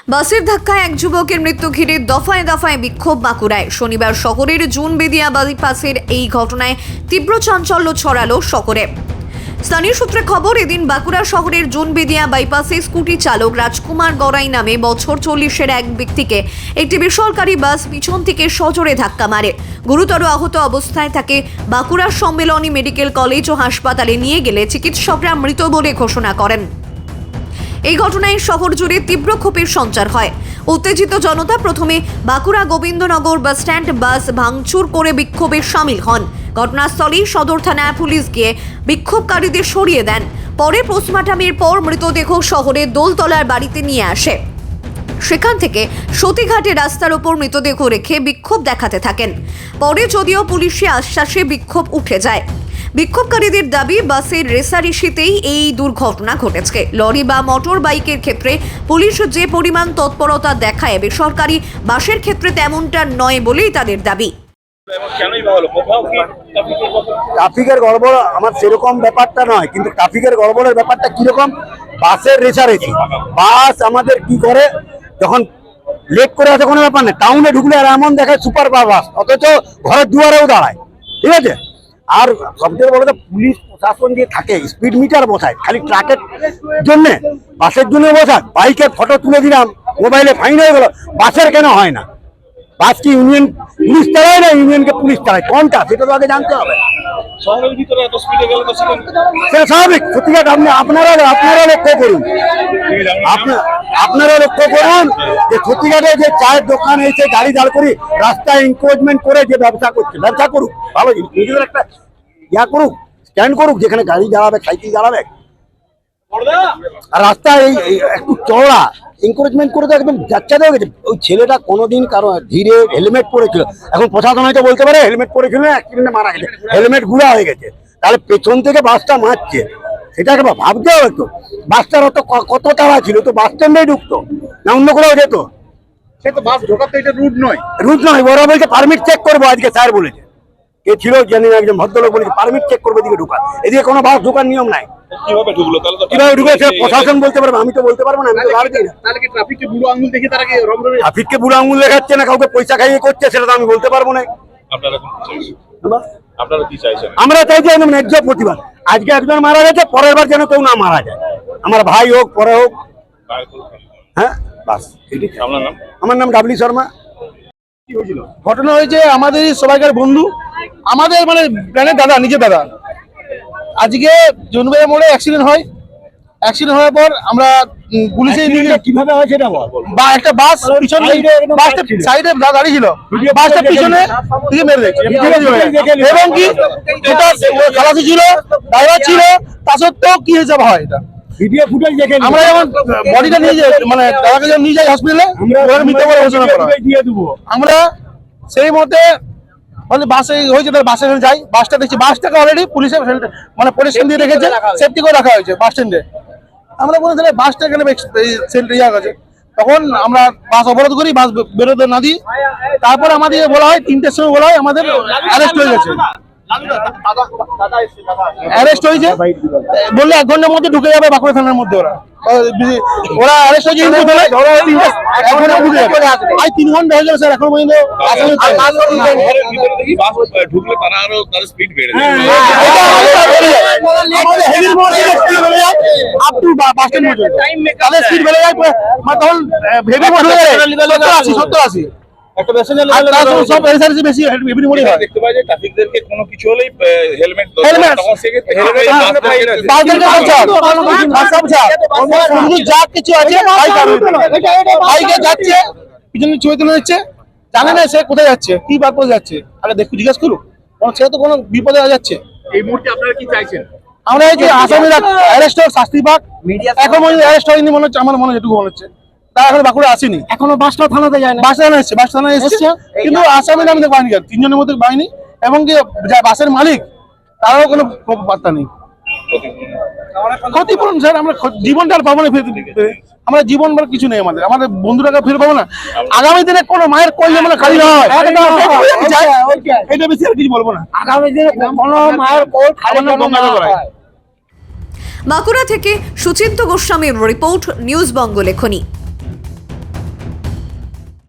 বাসের ধাক্কায় এক যুবকের মৃত্যু ঘিরে দফায় দফায় বিক্ষোভ বাঁকুড়ায়। শনিবার শহরের জুনবেদিয়া বাইপাসের এই ঘটনায় তীব্র চাঞ্চল্য ছড়ালো শহরে। স্থানীয় সূত্রে খবর, এদিন বাঁকুড়া শহরের জুনবেদিয়া বাইপাসে স্কুটি চালক রাজকুমার গড়াই নামে বছর 40-এর এক ব্যক্তিকে একটি বেসরকারি বাস পিছন থেকে সজোরে ধাক্কা মারে। গুরুতর আহত অবস্থায় তাকে বাঁকুড়া সম্মেলনী মেডিকেল কলেজ ও হাসপাতালে নিয়ে গেলে চিকিৎসকরা মৃত বলে ঘোষণা করেন। এই ঘটনায় শহর জুড়ে তীব্র ক্ষোভের সঞ্চার হয়। উত্তেজিত জনতা প্রথমে Bankura Gobindanagar bus stand bus ভাঙচুর করে বিক্ষোভে সামিল হন। ঘটনাস্থলেই সদর থানায় পুলিশ গিয়ে বিক্ষোভকারীদের সরিয়ে দেন। পরে পোস্টমর্টমের পর মৃতদেহ শহরের দোলতলার বাড়িতে নিয়ে আসে। সেখান থেকে সতীঘাটে রাস্তার ওপর মৃতদেহ রেখে বিক্ষোভ দেখাতে থাকেন। পরে যদিও পুলিশের আশ্বাসে বিক্ষোভ উঠে যায়। বিক্ষোভকারীদের দাবি, বাসের রেসারেসিতেই এই দুর্ঘটনা ঘটেছে। লরি বা মোটর বাইকের ক্ষেত্রে পুলিশ যে পরিমাণ তৎপরতা দেখায়, বেসরকারি বাসের ক্ষেত্রে তেমনটা নয় বলেই তাদের দাবি। ট্রাফিকের গড়বড় আমার সেরকম ব্যাপারটা নয়, কিন্তু ট্রাফিকের গড়বড়ের ব্যাপারটা কিরকম, বাসের রেসারেসি। বাস আমাদের কি করে, যখন লেট করে আছে কোনো ব্যাপার নেই, টাউনে ঢুকলে আর এমন দেখায় সুপার বাস, অথচ ঘরের দুয়ারেও দাঁড়ায়। ঠিক আছে, আর সবচেয়ে বড় কথা, পুলিশ প্রশাসন দিয়ে থাকে স্পিড মিটার বসায়, খালি ট্রাকের জন্যে, বাসের জন্য বসায়। বাইকের ফটো তুলে দিলাম, মোবাইলে ফাইন হয়ে গেল, বাসের কেন হয় না? বাস কি ইউনিয়ন পুলিশ চালায় না ইউনিয়নকে পুলিশ চালায়, কোনটা সেটা তো আগে জানতে হবে। শহরের ভিতরে এত স্পিডে গেলে তো সেটা স্বাভাবিক। সত্যিকার আপনারা লক্ষ্য করুন, আপনারা লক্ষ্য করুন যে সত্যিকারে যে চায়ের দোকান এসে গাড়ি দাঁড় করি রাস্তায় এনক্রোচমেন্ট করে যে ব্যবসা করছে, ব্যবসা করুক, ভালো জিনিস, নিজেদের একটা করুক, স্ট্যান্ড করুক, যেখানে গাড়ি দাঁড়াবে, সাইকেল দাঁড়াবে। আর রাস্তা এই একটু চওড়া, এনকারেজমেন্ট করে তো একদম যাচ্ছে দেওয়া গেছে। ওই ছেলেটা কোনোদিন কারো ধীরে হেলমেট পরেছিল, এখন প্রশাসন হয়তো বলতে পারে হেলমেট পরেছিল না, অ্যাক্সিডেন্টে মারা গেছে, হেলমেট গুঁড়া হয়ে গেছে, তাহলে পেছন থেকে বাসটা মারছে, সেটাকে ভাবতে হবে তো। বাসটার কত তাড়া ছিল, তো বাস স্ট্যান্ডেই ঢুকতো না অন্য কোথাও যেত। সে তো বাস ঢোকাতে এটা রুট নয়, ওরা বলছে পারমিট চেক করবো, আজকে স্যার বলেছে, কে ছিল জানি না, একজন ভদ্রলোক বলেছে পারমিট চেক করবো এদিকে ঢোকার, এদিকে কোনো বাস ঢোকার নিয়ম নাই। কিভাবে ঢুকলো তাহলে? কিভাবে ঢুকেছে প্রশাসন বলতে পারবে, আমি তো বলতে পারবো না। আমি তো গাড়ি দিই না। তাহলে কি ট্রাফিককে বুড়ো আঙুল দেখে তারা কি রমরমে? ট্রাফিককে বুড়ো আঙুল দেখাচ্ছে না, কাউকে পয়সা খাইয়ে করছে, সেটা তো আমি বলতে পারবো না। আপনারা কি চাইছেন? আপনারা কি চাইছেন? আমরা চাইছি একদম ন্যায্য প্রতিবাদ। আজকে একজন মারা গেছে, পরের বার যেন কেউ না মারা যায়, আমার ভাই হোক, পরে হোক। হ্যাঁ, বাস। আপনার নাম? আমার নাম ডাবলি শর্মা। কি হয়েছিল? ঘটনা হয়েছে আমাদের সবাইকার বন্ধু, আমাদের মানে প্রাণের দাদা, নিজের দাদা। আজকে জুনবেদিয়া মোড়ে অ্যাক্সিডেন্ট হয়। অ্যাক্সিডেন্ট হওয়ার পর আমরা পুলিশে কিভাবে হয় সেটা বল। বা একটা বাস পিছনে, বাসটা সাইডে দাঁড়িয়ে ছিল, বাসটা পিছনে থেকে মেরে দিয়েছে। এবং কি এটা খালাসি ছিল, ড্রাইভার ছিল, তা সত্ত্বেও কি হিসাব হয় এটা? ভিডিও ফুটেজ দেখে আমরা যখন বডিটা নিয়ে যাই, মানে দাদাকে যখন নিয়ে যাই হসপিটালে, মৃত বলে ঘোষণা করা হয়। দিয়ে দেবো আমরা সেই মতে মানে বাসে হয়েছে, তার বাসে যাই, বাসটা দেখছি, বাসটাকে অলরেডি পুলিশের মানে প্রোটেকশন দিয়ে রেখেছে, সেফটি করে রাখা হয়েছে বাস স্ট্যান্ডে। আমরা বলি তাহলে বাসটা এখানে ইয়া গেছে, তখন আমরা বাস অবরোধ করি, বাস বেরোতে না দিই। তারপর আমাদের বলা হয় 3টের সময় বলা হয় আমাদের অ্যারেস্ট হয়ে গেছে। অ্যারেস্ট হয়েছে বললে 1 ঘন্টার মধ্যে ঢুকে যাবে বাঁকুড়া থানার মধ্যে। ওরা অ্যারেস্ট হয়েছে, 3 ঘন্টা হয়ে গেল স্যার, এখন পর্যন্ত ঢুকলে তারা আরো স্পিড বেড়ে যায়। আপ টু বাস স্ট্যান্ড পর্যন্ত তাদের স্পিড বেড়ে যায়, তখন হেভি মোড হয়ে যায় 70-80। একটা প্যাসেঞ্জার সব এসআরসি বেশি হেভি মোড হয়। দেখতে পাই যে ট্রাফিকদেরকে কোনো কিছু হলেই হেলমেট তখন সেক্ষেত্রে যা কিছু আছে বাইকে যাচ্ছে, পিছনে ছবি তুলে নিচ্ছে, জানে না সে কোথায় যাচ্ছে, কি পারপোজে যাচ্ছে, আরে দেখো জিজ্ঞাসা করুন, সে তো কোনো বিপদে যাচ্ছে। এই মুহূর্তে আপনারা কি চাইছেন? আমরা এই যে আসামিরা অ্যারেস্ট হোক, শাস্তি পাক। এখন পর্যন্ত অ্যারেস্ট হয়নি মনে হচ্ছে, আমার মনে যেটুকু মনে হচ্ছে, তারা এখন বাঁকুড়া আসেনি, এখনো বাসটা থানাতে যায় না। বাস থানা এসছে, কিন্তু আসামিরা আমি পাইনি, 3 জনের মধ্যে পাইনি। এবং কি বাসের মালিক, তারাও কোনো বার্তা নেই। ক্ষতিপূরণ স্যার, আমরা জীবনটা আর পাবো না ফিরে, আমরা জীবন বলে কিছু নেই, আমাদের বন্ধুরাকে ফিরে পাবো না। আগামী দিনে কোনো মায়ের কইলে মানে খালি না হয়, এটা বেশি আর কিছু বলবো না। আগামী দিনে কোনো মায়ের কোল খালি না হয়। বাঁকুড়া থেকে সুচিন্ত গোস্বামীর রিপোর্ট, নিউজ বঙ্গ লেখনী।